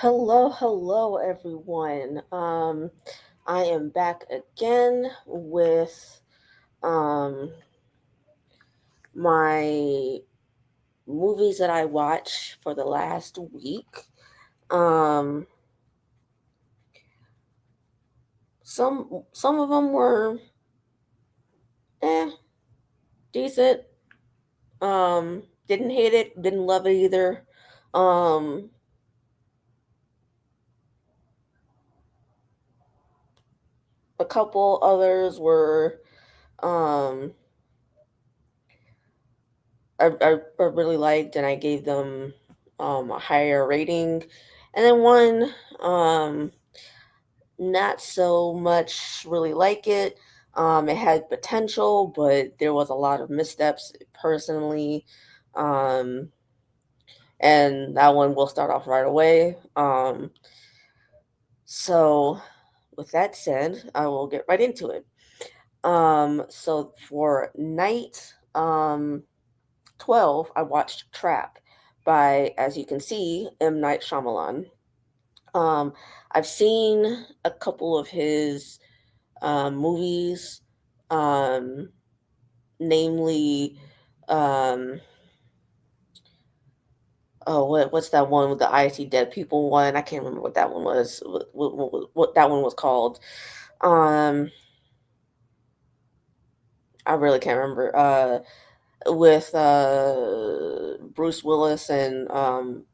Hello, everyone. I am back again with um, my movies that I watched for the last week. Um, some of them were eh decent. Didn't hate it, didn't love it either. Um, a couple others were um I really liked and I gave them a higher rating. And then one not so much really like it. It had potential, but there was a lot of missteps personally. Um, and that one will start off right away. So with that said, I will get right into it. So for night 12, I watched Trap by, as you can see, M. Night Shyamalan. Um, I've seen a couple of his movies, um, namely, um, oh, what's that one with the I See Dead People one? I can't remember what that one was. What that one was called. Um, I really can't remember. With Bruce Willis and I'm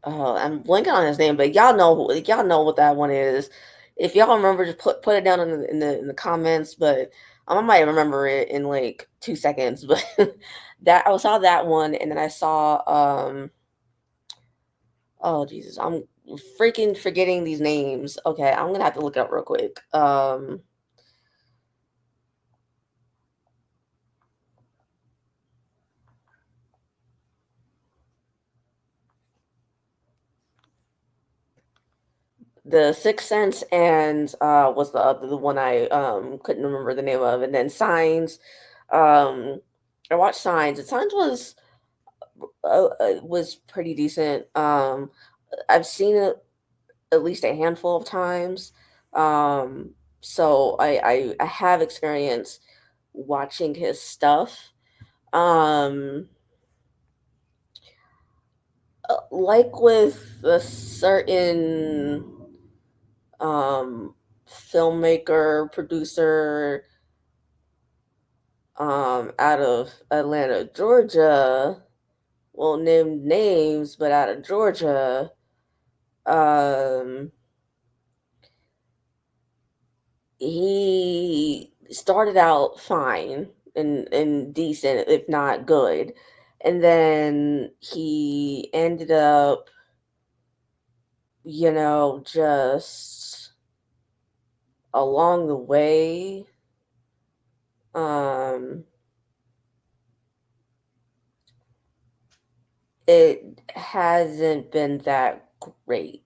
blanking on his name, but y'all know what that one is. If y'all remember, just put it down in the comments. But I might remember it in like 2 seconds. But that I saw that one, and then I saw oh Jesus, I'm freaking forgetting these names. Okay, I'm gonna have to look it up real quick. The Sixth Sense and was the one I couldn't remember the name of, and then Signs. Um, I watched Signs. And Signs was pretty decent. I've seen it at least a handful of times. Um, so I have experience watching his stuff. Um, like with a certain um filmmaker, producer out of Atlanta, Georgia. Won't name names, but out of Georgia. Um he started out fine and decent, if not good. And then he ended up, just along the way, um, it hasn't been that great.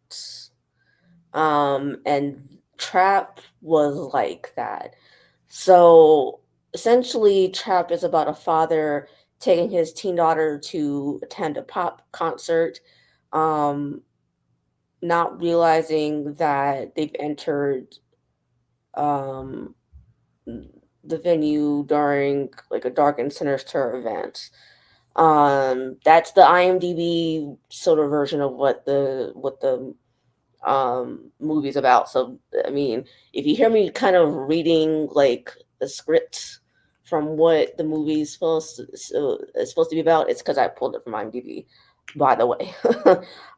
And Trap was like that. So essentially, Trap is about a father taking his teen daughter to attend a pop concert, um, not realizing that they've entered um, the venue during like a dark and sinister event. That's the IMDb sort of version of what the movie's about. So I mean, if you hear me kind of reading like the script from what the movie's supposed to be about, it's because I pulled it from IMDb, by the way.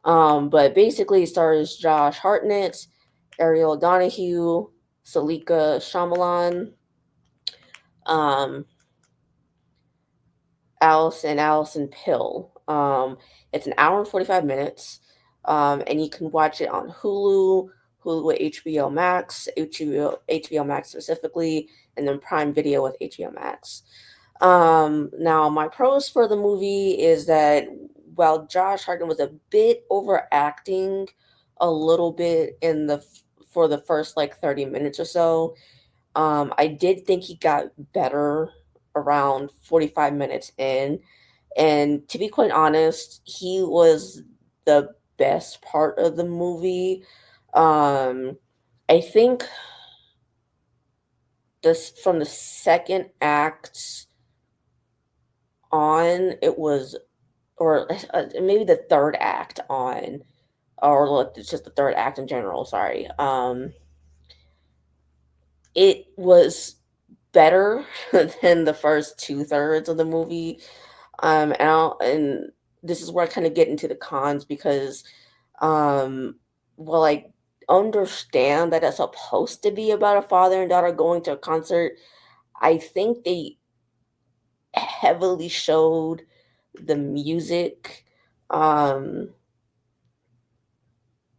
But basically, it stars Josh Hartnett, Ariel Donahue, Salika Shyamalan, um, Allison Pill. It's an hour and 45 minutes, and you can watch it on Hulu with HBO Max, HBO Max specifically, and then Prime Video with HBO Max. Now, my pros for the movie is that while Josh Hartnett was a bit overacting a little bit for the first like 30 minutes or so, I did think he got better around 45 minutes in. And to be quite honest, he was the best part of the movie. Um, I think this from the second act on, it was, or maybe the third act on, or like it's just the third act in general. Sorry. It was better than the first two thirds of the movie. And this is where I kind of get into the cons because, um, well, I understand that it's supposed to be about a father and daughter going to a concert. I think they heavily showed the music um,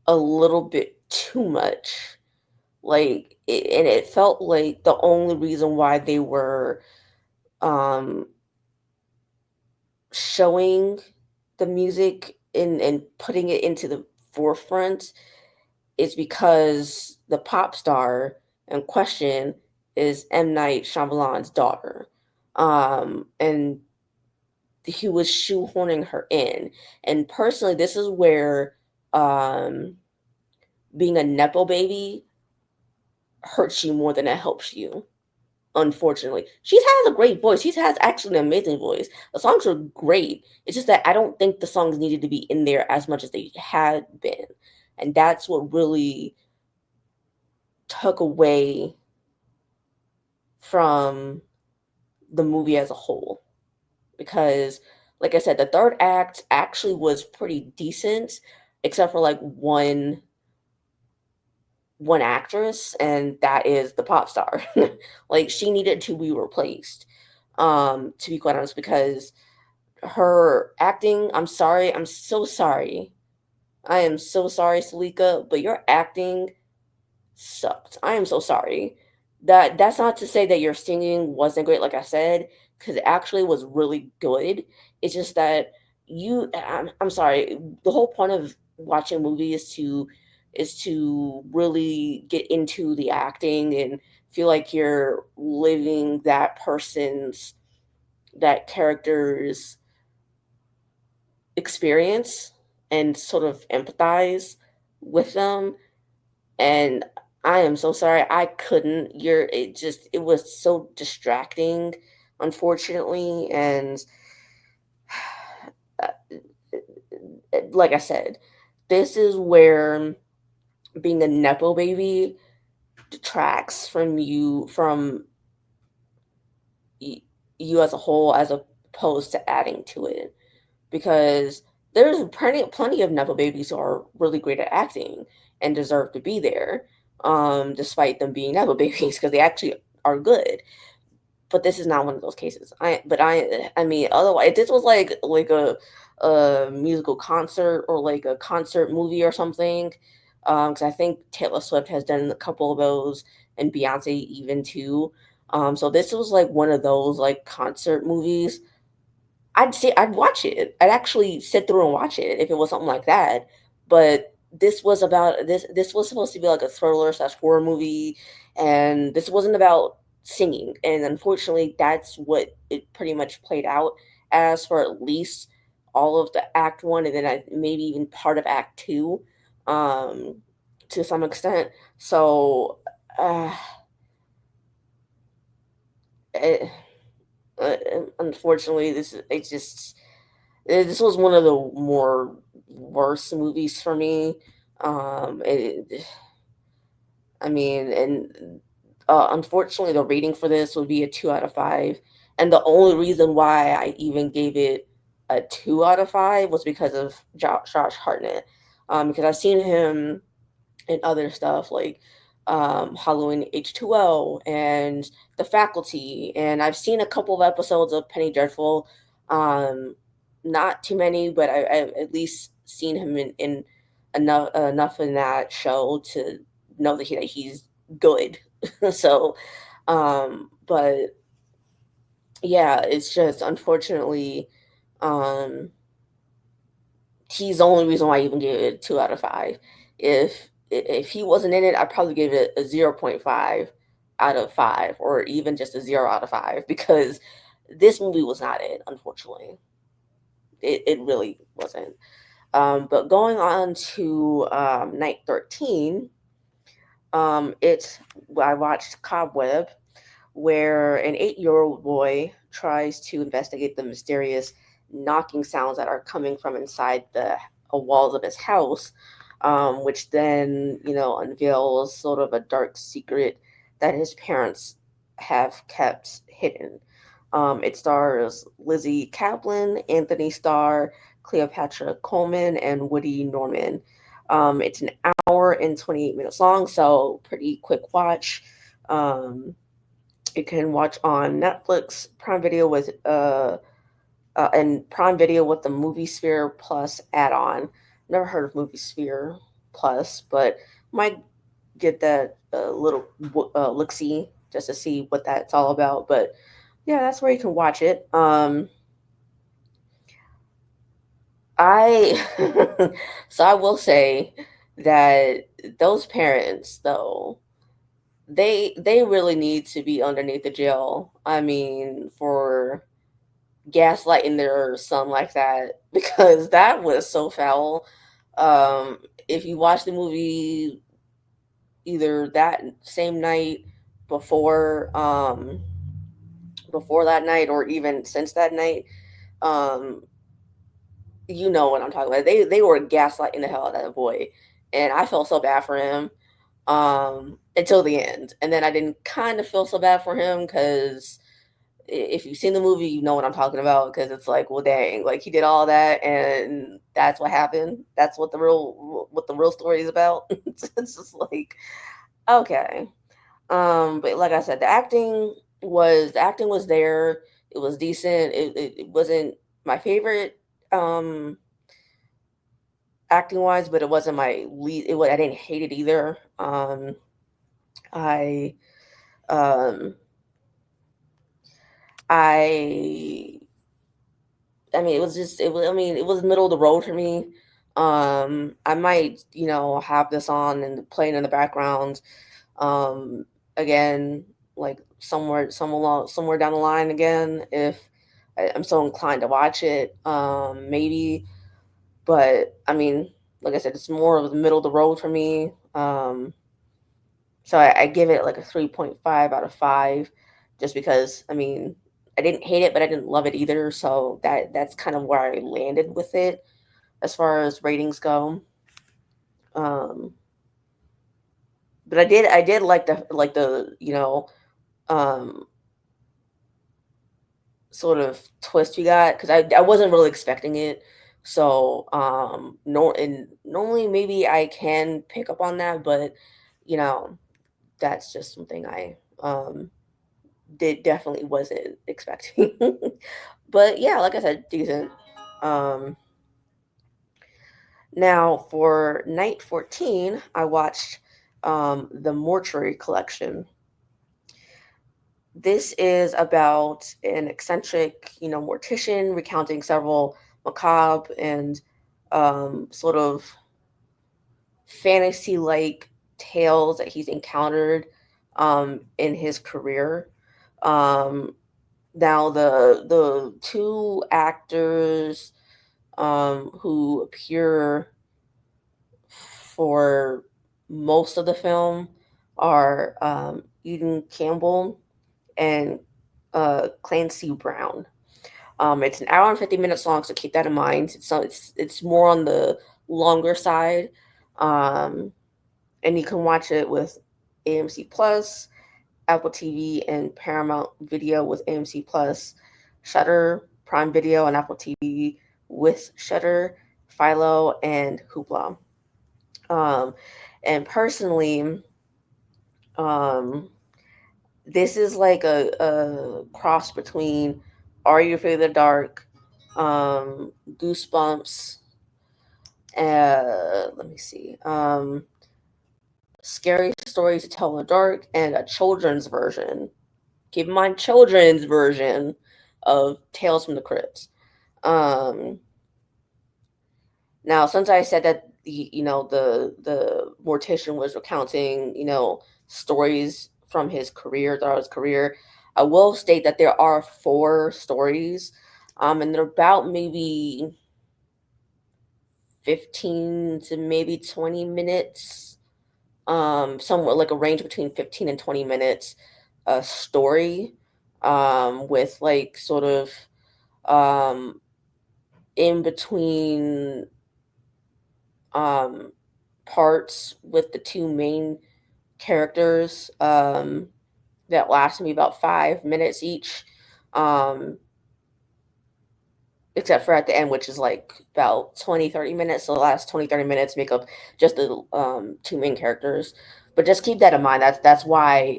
a little bit too much. And it felt like the only reason why they were um, showing the music and putting it into the forefront is because the pop star in question is M. Night Shyamalan's daughter. And he was shoehorning her in. And personally, this is where um, being a Nepo baby hurts you more than it helps you. Unfortunately, she has a great voice. She has actually an amazing voice. The songs are great. It's just that I don't think the songs needed to be in there as much as they had been. And that's what really took away from the movie as a whole. Because, like I said, the third act actually was pretty decent, except for like one actress, and that is the pop star. Like she needed to be replaced, to be quite honest, because her acting, I'm sorry, I'm so sorry. I am so sorry, Salika, but your acting sucked. I am so sorry. That's not to say that your singing wasn't great, like I said, because it actually was really good. It's just that I'm sorry. The whole point of watching a movie is to really get into the acting and feel like you're living that character's experience and sort of empathize with them. And I am so sorry, I couldn't. It was so distracting, unfortunately, and, uh, like I said, this is where being a nepo baby detracts from y you as a whole, as opposed to adding to it, because there's plenty of nepo babies who are really great at acting and deserve to be there, despite them being nepo babies because they actually are good. But this is not one of those cases. I mean, otherwise, if this was like a musical concert or like a concert movie or something, because I think Taylor Swift has done a couple of those, and Beyonce even too. So this was like one of those like concert movies. I'd watch it. I'd actually sit through and watch it if it was something like that. But this was supposed to be like a thriller slash horror movie, and this wasn't about singing. And unfortunately, that's what it pretty much played out as for at least all of the act one, and then maybe even part of act two, um, to some extent. So, uh, eh, unfortunately, this was one of the more worst movies for me. It, I mean, and unfortunately, the rating for this would be a 2 out of 5. And the only reason why I even gave it a 2 out of 5 was because of Josh Hartnett. Because I've seen him and other stuff like Halloween H2O and The Faculty. And I've seen a couple of episodes of Penny Dreadful. Um, Not too many, but I've at least seen him in enough in that show to know that he's good. So, but yeah, it's just unfortunately, um, he's the only reason why I even gave it a 2 out of 5. If he wasn't in it, I'd probably give it a 0.5 out of 5, or even just a 0 out of 5, because this movie was not it, unfortunately. it really wasn't. But going on to Night 13, it's I watched Cobweb, where an 8-year-old boy tries to investigate the mysterious knocking sounds that are coming from inside the walls of his house, which then, unveils sort of a dark secret that his parents have kept hidden. It stars Lizzie Kaplan, Anthony Starr, Cleopatra Coleman, and Woody Norman. It's an hour and 28 minutes long, so pretty quick watch. Um, you can watch on Netflix, Prime Video with and Prime Video with the Movie Sphere Plus add-on. Never heard of Movie Sphere Plus, but might get that little look-see just to see what that's all about. But yeah, that's where you can watch it. I so I will say that those parents, though, they really need to be underneath the jail. I mean, for gaslighting their son like that, because that was so foul. If you watch the movie either that same night, before before that night, or even since that night, um you know what I'm talking about. They were gaslighting the hell out of that boy, and I felt so bad for him until the end. And then I didn't kind of feel so bad for him because if you've seen the movie, you know what I'm talking about. Because it's like, well, dang, like he did all that, and that's what happened. That's what the real story is about. It's just like, okay. But like I said, the acting was there. It was decent. It wasn't my favorite um acting wise, but it wasn't my lead. It was, I didn't hate it either. I um I I mean, it was just it was. I mean, it was middle of the road for me. I might, have this on and playing in the background. Um, again, like somewhere down the line again, if I'm so inclined to watch it, maybe. But I mean, like I said, it's more of the middle of the road for me. So I give it like a 3.5 out of 5, just because, I mean, I didn't hate it, but I didn't love it either. So that's kind of where I landed with it as far as ratings go. Um, but I did like the um, sort of twist you got, because I wasn't really expecting it. So no, and normally maybe I can pick up on that, but you know that's just something I did definitely wasn't expecting. But yeah, like I said, decent. Um, Now for night 14, I watched the Mortuary Collection. This is about an eccentric, mortician recounting several macabre and sort of fantasy like tales that he's encountered in his career. Um, Now the two actors who appear for most of the film are Eden Campbell and Clancy Brown. It's an hour and 50 minutes long, so keep that in mind. It's more on the longer side, um, and you can watch it with AMC Plus, Apple TV, and Paramount Video with AMC Plus, Shutter, Prime Video, and Apple TV with Shutter, Philo, and Hoopla. Um, and personally, um, this is like a cross between Are You Afraid of the Dark, Goosebumps, let me see, Scary Stories to Tell in the Dark, and a children's version. Keep in mind, children's version of Tales from the Crypt. Um, Now, since I said that the mortician was recounting, stories from his career throughout his career, I will state that there are 4 stories. And they're about maybe 15 to maybe 20 minutes, somewhere like a range between 15 and 20 minutes, a story, with like sort of um, in between um, parts with the two main characters, that last me about 5 minutes each. Um, except for at the end, which is like about 20, 30 minutes. So the last 20, 30 minutes make up just the two main characters. But just keep that in mind. That's why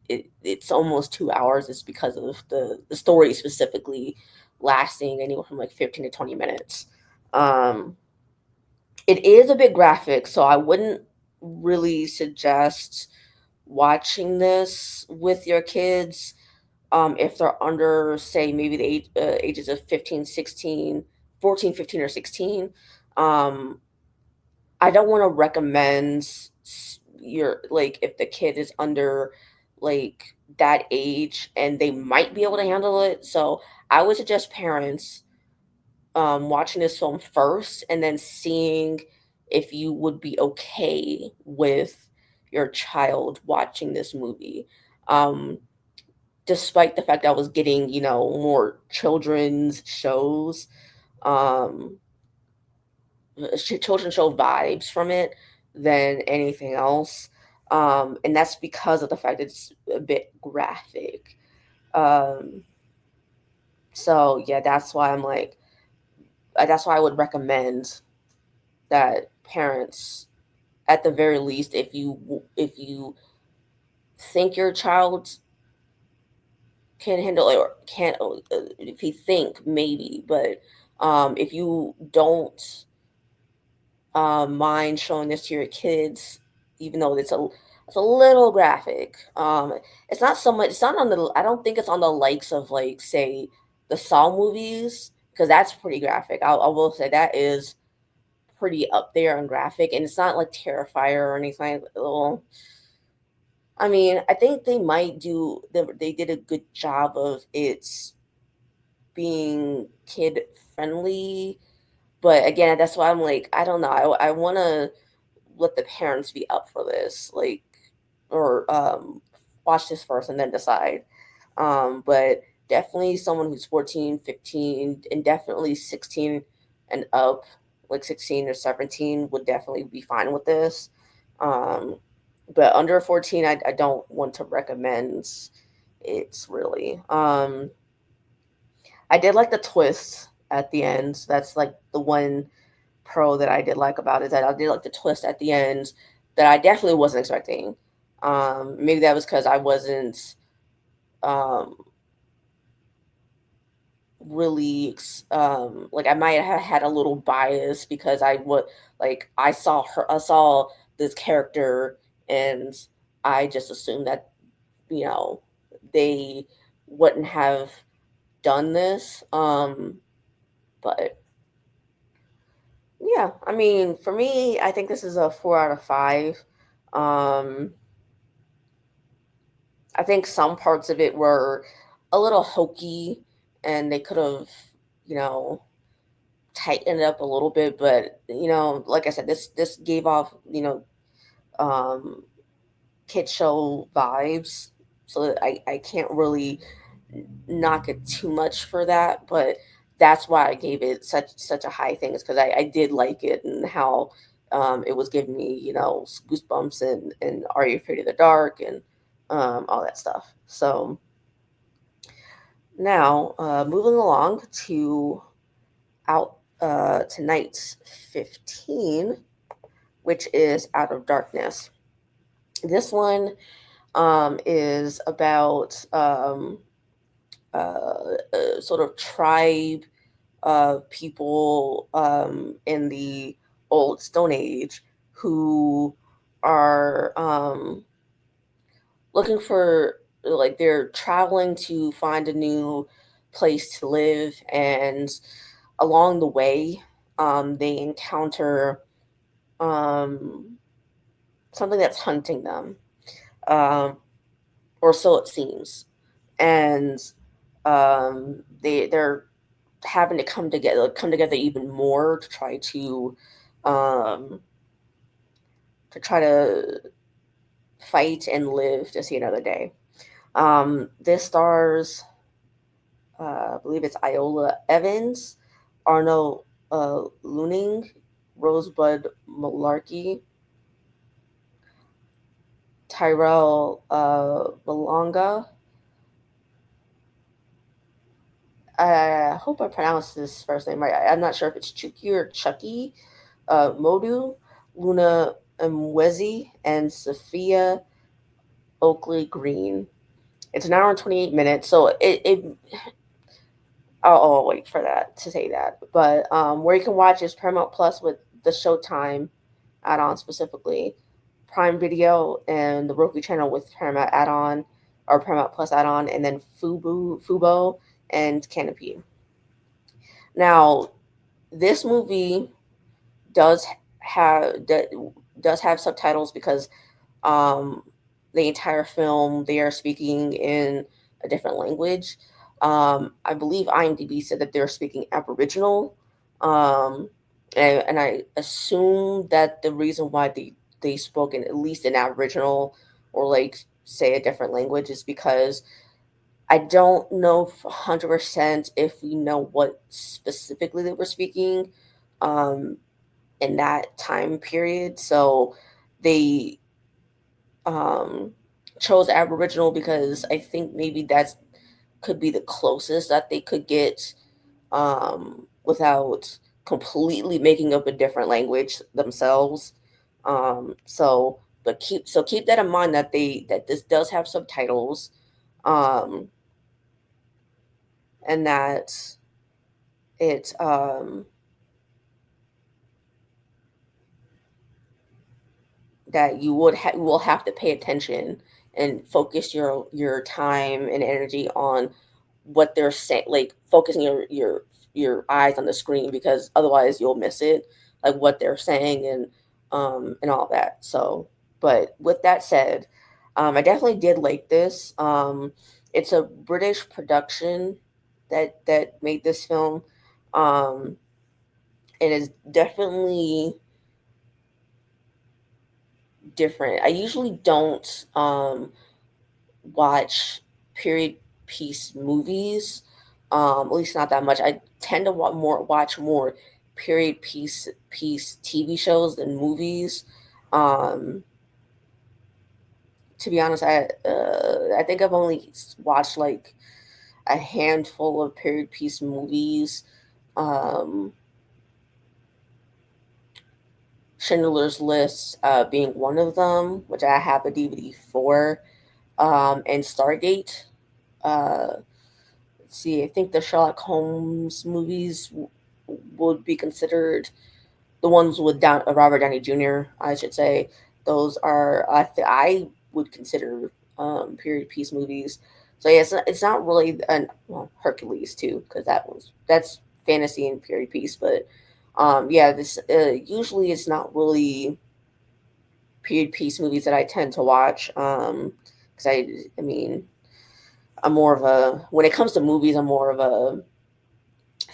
it's almost 2 hours. It's because of the story specifically lasting anywhere from like 15 to 20 minutes. Um, it is a bit graphic, so I wouldn't really suggest watching this with your kids, if they're under, say, maybe the ages of 15, 16, 14, 15, or 16. Um, I don't want to recommend your, like, if the kid is under like that age and they might be able to handle it. So I would suggest parents watching this film first and then seeing if you would be okay with your child watching this movie. Um, Despite the fact I was getting, more children's shows, um, children's show vibes from it than anything else. And that's because of the fact that it's a bit graphic. Um, so yeah, that's why I would recommend that parents, at the very least, if you think your child can handle it, or can't, if you think maybe, but if you don't mind showing this to your kids, even though it's a little graphic. It's not so much. It's not on the. I don't think it's on the likes of, like, say, the Saw movies, because that's pretty graphic. I will say that is pretty up there on graphic, and it's not like Terrifier or anything. Well, I mean, I think they might do. They did a good job of it being kid friendly, but again, that's why I'm like, I don't know. I want to let the parents be up for this, like, or watch this first and then decide. But definitely someone who's 14, 15, and definitely 16 and up, like 16 or 17, would definitely be fine with this. Um, but under 14, I don't want to recommend it really. I did like the twist at the end. That's like the one pro that I did like about it, that I did like the twist at the end that I definitely wasn't expecting. Maybe that was because I wasn't um, really like, I might have had a little bias because I saw this character, and I just assumed that, you know they wouldn't have done this. But yeah, I mean, for me, I think this is a 4 out of 5. Um, I think some parts of it were a little hokey, and they could have, you know, tightened it up a little bit. But like I said, this gave off, um, kid show vibes, so I can't really knock it too much for that. But that's why I gave it such a high thing, is because I did like it, and how it was giving me, goosebumps, and Are You Afraid of the Dark, and all that stuff. So now, moving along to out tonight's 15, which is Out of Darkness. This one is about a sort of tribe of people in the old Stone Age, who are looking for, like, they're traveling to find a new place to live, and along the way, they encounter um, something that's hunting them, um, or so it seems. And they're having come together even more um to try to fight and live to see another day. This stars, I believe it's Iola Evans, Arnold Luning, Rosebud Malarkey, Tyrell Malonga. I hope I pronounced this first name right. I'm not sure if it's Chucky or Chucky. Modu, Luna Mwezi, and Sophia Oakley Green. It's an hour and 28 minutes, so I'll wait for that to say that. But where you can watch is Paramount Plus with the Showtime add-on specifically, Prime Video and the Roku channel with Paramount add-on or Paramount Plus add-on, and then Fubo, and Canopy. Now, this movie does does have subtitles because um, the entire film they are speaking in a different language. I believe IMDb said that they're speaking Aboriginal, um, and I assume that the reason why they spoke in at least in Aboriginal or like say a different language is because I don't know 100% if we know what specifically they were speaking um, in that time period. So they um, chose Aboriginal because I think maybe that's could be the closest that they could get without completely making up a different language themselves. But keep that in mind that this does have subtitles, um, and that it that you will have to pay attention and focus your time and energy on what they're saying, like focusing your eyes on the screen because otherwise you'll miss it, like what they're saying and all that. So, but with that said, I definitely did like this. It's a British production that made this film. Um, it is definitely different. I usually don't watch period piece movies. At least not that much. I tend to watch more period piece TV shows than movies. Um, to be honest, I think I've only watched like a handful of period piece movies. Um, Schindler's List being one of them, which I have a DVD for, and Stargate. Uh, let's see, I think the Sherlock Holmes movies would be considered the ones with Robert Downey Jr. I should say those are I would consider period piece movies. So yeah, it's not really an well Hercules too because that's fantasy and period piece, but yeah, this usually it's not really period piece movies that I tend to watch because I mean I'm more of a when it comes to movies I'm more of a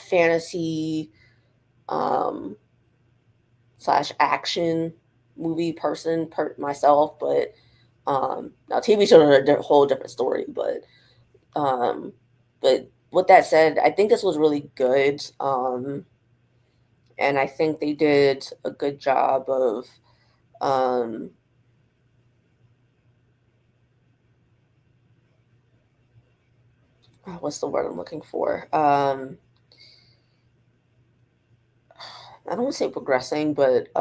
fantasy um slash action movie person myself, but now TV shows are a whole different story. Um, but with that said, I think this was really good, and I think they did a good job of um, what's the word I'm looking for? I don't want to say progressing, but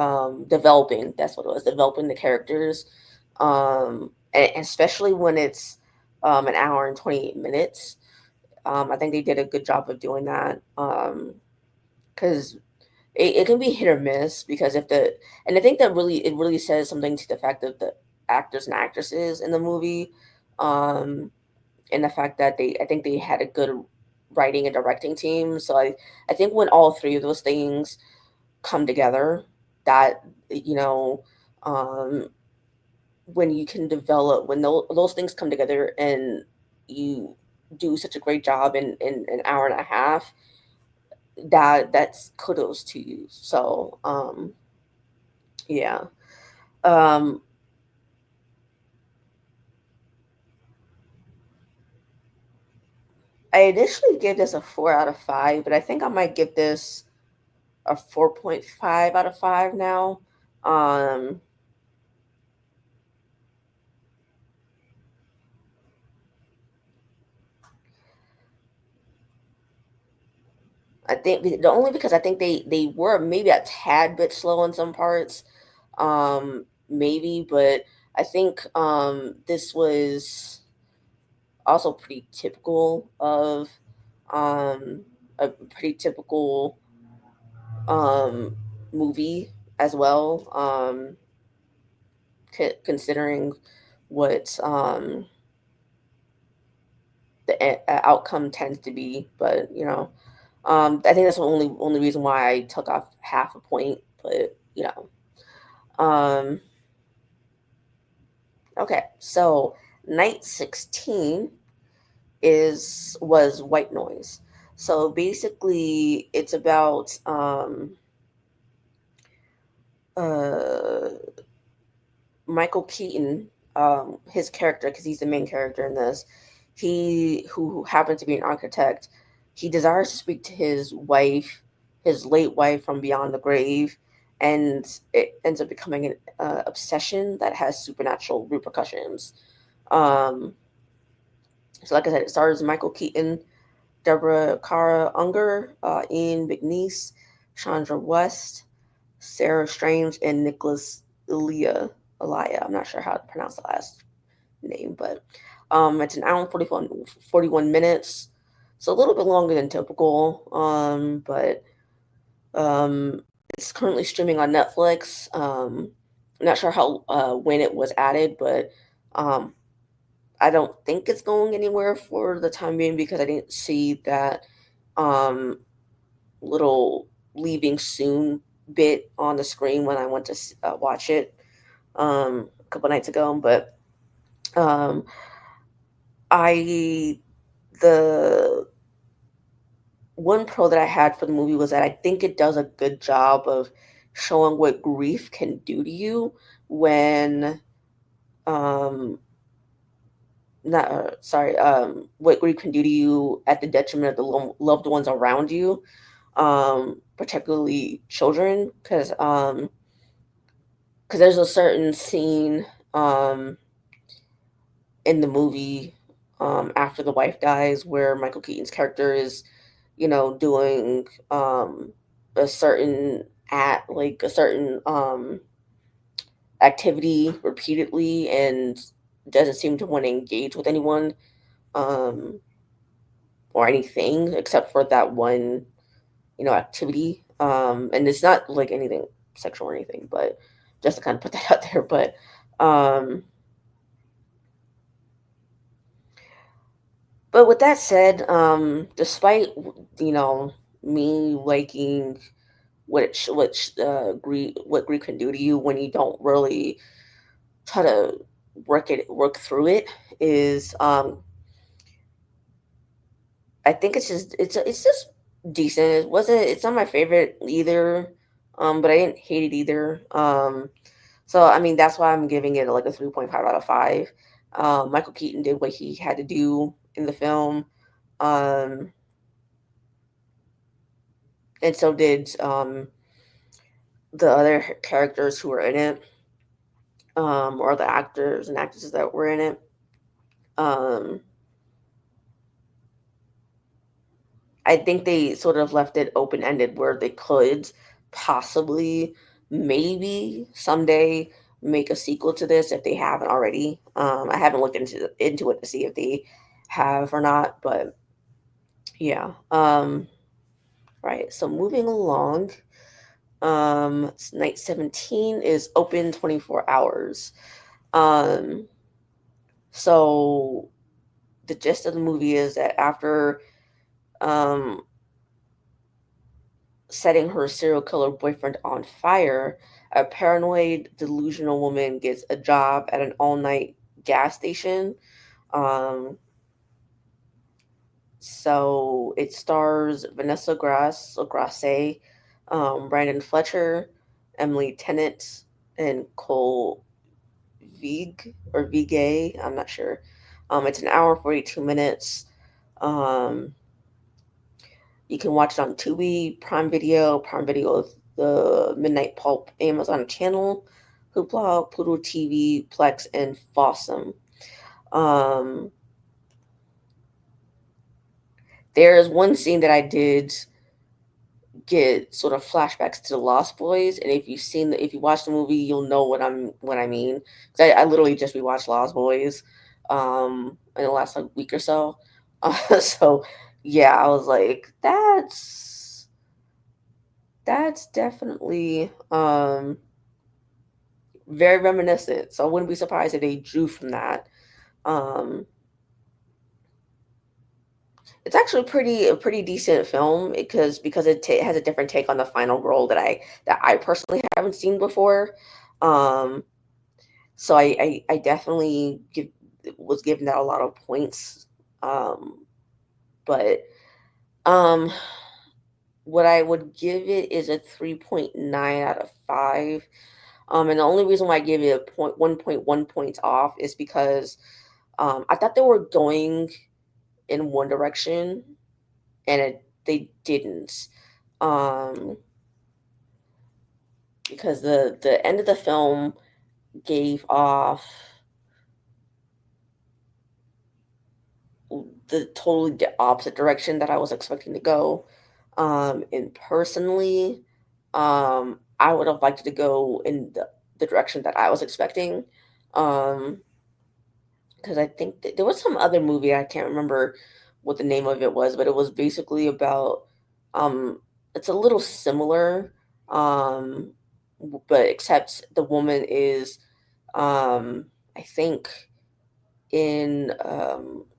developing. That's what it was. Developing the characters, and especially when it's an hour and 28 minutes. I think they did a good job of doing that. Because it can be hit or miss because if the and I think that it really says something to the fact of the actors and actresses in the movie, um, and the fact that I think they had a good writing and directing team. So I think when all three of those things come together, that you know, um, when you can develop when those things come together and you do such a great job in an hour and a half that's kudos to you. So, yeah. Um, I initially gave this a 4 out of 5, but I think I might give this a 4.5 out of 5 now. Um, I think the only because I think they were maybe a tad bit slow in some parts, maybe, but I think this was also pretty typical of um, a pretty typical um, movie as well. Considering what the outcome tends to be, but I think that's the only reason why I took off half a point. But um, okay. So night 16 is was White Noise. So basically, it's about uh Michael Keaton, his character, because he's the main character in this, he who happens to be an architect, he desires to speak to his wife, his late wife from beyond the grave, and it ends up becoming an obsession that has supernatural repercussions. Um, so, like I said, it stars Michael Keaton, Deborah Kara Unger, Ian McNeice, Chandra West, Sarah Strange, and Nicholas Elia. I'm not sure how to pronounce the last name, but it's an hour and 41 minutes. So a little bit longer than typical. But it's currently streaming on Netflix. I'm not sure how when it was added, but um, I don't think it's going anywhere for the time being because I didn't see that um, little leaving soon bit on the screen when I went to watch it a couple nights ago. But um, I the one pro that I had for the movie was that I think it does a good job of showing what grief can do to you when um not sorry what grief can do to you at the detriment of the loved ones around you, particularly children, because there's a certain scene um in the movie after the wife dies where Michael Keaton's character is doing a certain a certain activity repeatedly and doesn't seem to want to engage with anyone um or anything except for that one activity, and it's not like anything sexual or anything, but just to kind of put that out there. But um with that said, despite you know me liking what grief can do to you when you don't really try to work through it, is I think it's just decent. It's not my favorite either, but I didn't hate it either. So I mean that's why I'm giving it like a 3.5 out of 5. Michael Keaton did what he had to do in the film. Um, and so did the other characters who were in it, or the actors and actresses that were in it. Um, I think they sort of left it open ended where they could possibly, maybe someday make a sequel to this if they haven't already. I haven't looked into it to see if they have or not, but yeah. Right. So moving along, night 17 is open 24 hours. Um, so the gist of the movie is that after um setting her serial killer boyfriend on fire, a paranoid, delusional woman gets a job at an all night gas station. Um, So it stars Vanessa Grasse, Brandon Fletcher, Emily Tennant, and Cole Vigay. I'm not sure. It's an hour and 42 minutes. Um, you can watch it on Tubi, Prime Video, the Midnight Pulp, Amazon Channel, Hoopla, Pluto TV, Plex, and Fossum. Um, there's one scene that I did get sort of flashbacks to the Lost Boys, and if you watch the movie, you'll know what I mean. 'Cause I literally just rewatched Lost Boys, in the last like week or so. So yeah, I was like, that's definitely very reminiscent. So I wouldn't be surprised if they drew from that. Um, it's actually a pretty decent film because has a different take on the final girl that I personally haven't seen before. Um, so I definitely was giving that a lot of points. Um, but um, what I would give it is a 3.9 out of 5. And the only reason why I gave it a 1.1 points off is because I thought they were going in one direction and they didn't. Um, because the end of the film gave off the totally opposite direction that I was expecting to go. And personally, I would have liked it to go in the direction that I was expecting. Um, because I think there was some other movie, I can't remember what the name of it was, but it was basically about um it's a little similar, um but except the woman is I think in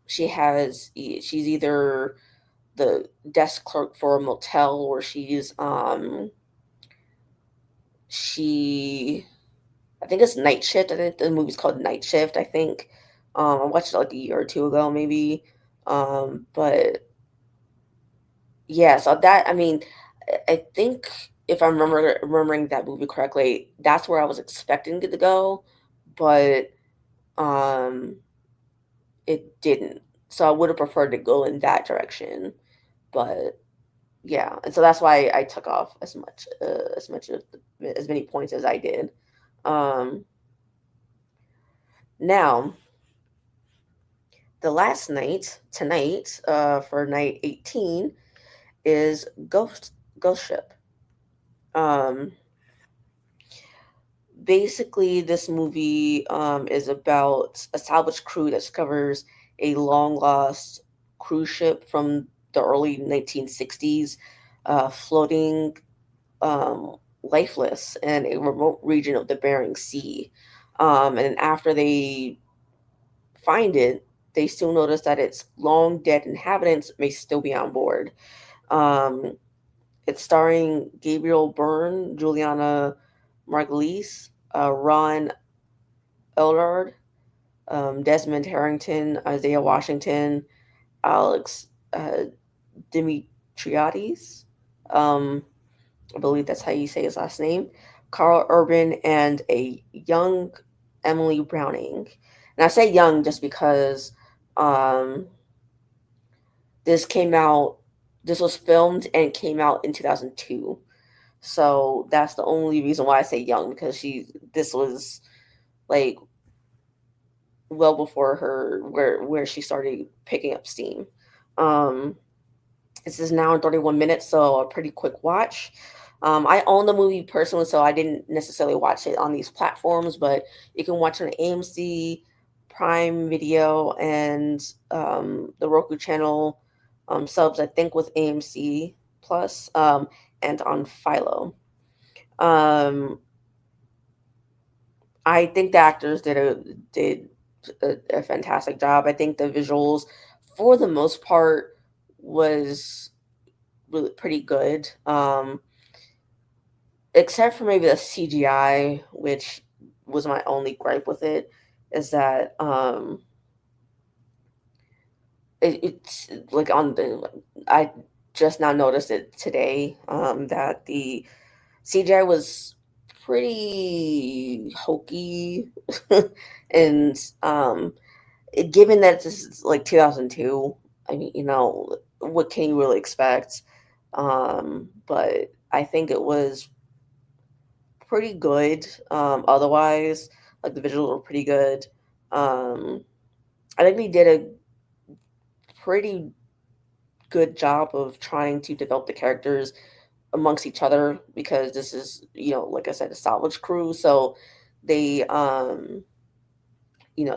she's either the desk clerk for a motel, or she I think it's Night Shift. I think the movie's called Night Shift, I think. I watched it like a year or two ago, maybe. But yeah, so that I mean, I think if I'm remembering that movie correctly, that's where I was expecting it to go, but um, it didn't. So I would have preferred to go in that direction, but yeah, and so that's why I took off as much of as many points as I did. Um, Now, the last night tonight, for night 18, is Ghost Ship. Um, Basically, this movie is about a salvage crew that discovers a long lost cruise ship from the early 1960s, floating lifeless in a remote region of the Bering Sea. And after they find it, they still notice that its long dead inhabitants may still be on board. Um, it's starring Gabriel Byrne, Juliana Margulies, Ron Eldard, Desmond Harrington, Isaiah Washington, Alex Dimitriades. Um, I believe that's how you say his last name. Carl Urban, and a young Emily Browning. And I say young just because um, this came out, this was filmed and came out in 2002. So that's the only reason why I say young, because this was like well before her, where she started picking up steam. Um, this is now in 31 minutes, so a pretty quick watch. I own the movie personally, so I didn't necessarily watch it on these platforms, but you can watch it on AMC, Prime Video, and the Roku channel, subs, I think, with AMC Plus, and on Philo. Um, I think the actors did a fantastic job. I think the visuals, for the most part, was really pretty good. Except for maybe the CGI, which was my only gripe with it, is that it's like on the I just now noticed it today, that the CGI was pretty hokey, and given that this is like 2002, I mean, what can you really expect? But I think it was pretty good. Otherwise, like the visuals were pretty good. Um, I think they did a pretty good job of trying to develop the characters amongst each other because this is, like I said, a salvage crew. So they,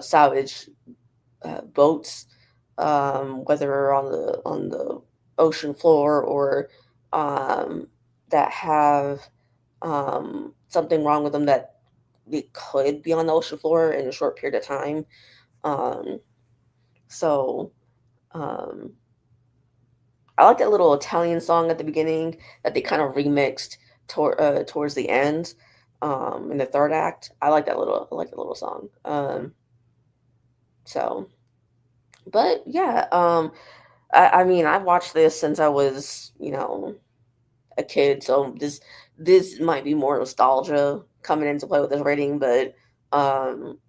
salvage boats, whether on the ocean floor or um, that have something wrong with them that they could be on the ocean floor in a short period of time. Um, so um, I like that little Italian song at the beginning that they kind of remixed towards the end, in the third act. I like that little song. So, but yeah, I mean, I watched this since I was, a kid, so this might be more nostalgia coming into play with this rating, but um,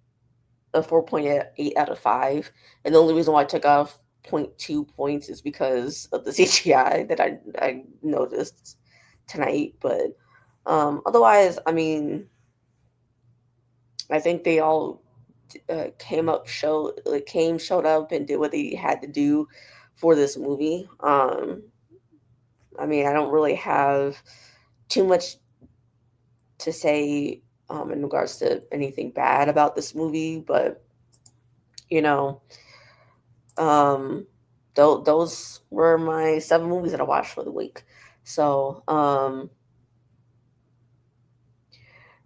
a 4.8 out of 5. And the only reason why I took off zero point 0.2 points is because of the CGI that I noticed tonight. But otherwise, I mean, I think they all showed up and did what they had to do for this movie. I mean, I don't really have too much to say in regards to anything bad about this movie, but you know, um, those were my 7 movies that I watched for the week. So,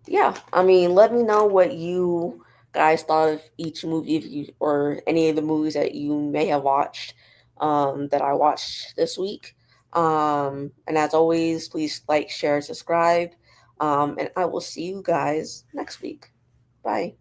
yeah, I mean, let me know what you guys thought of each movie, if you or any of the movies that you may have watched, that I watched this week. And as always, please like, share, subscribe, and I will see you guys next week. Bye.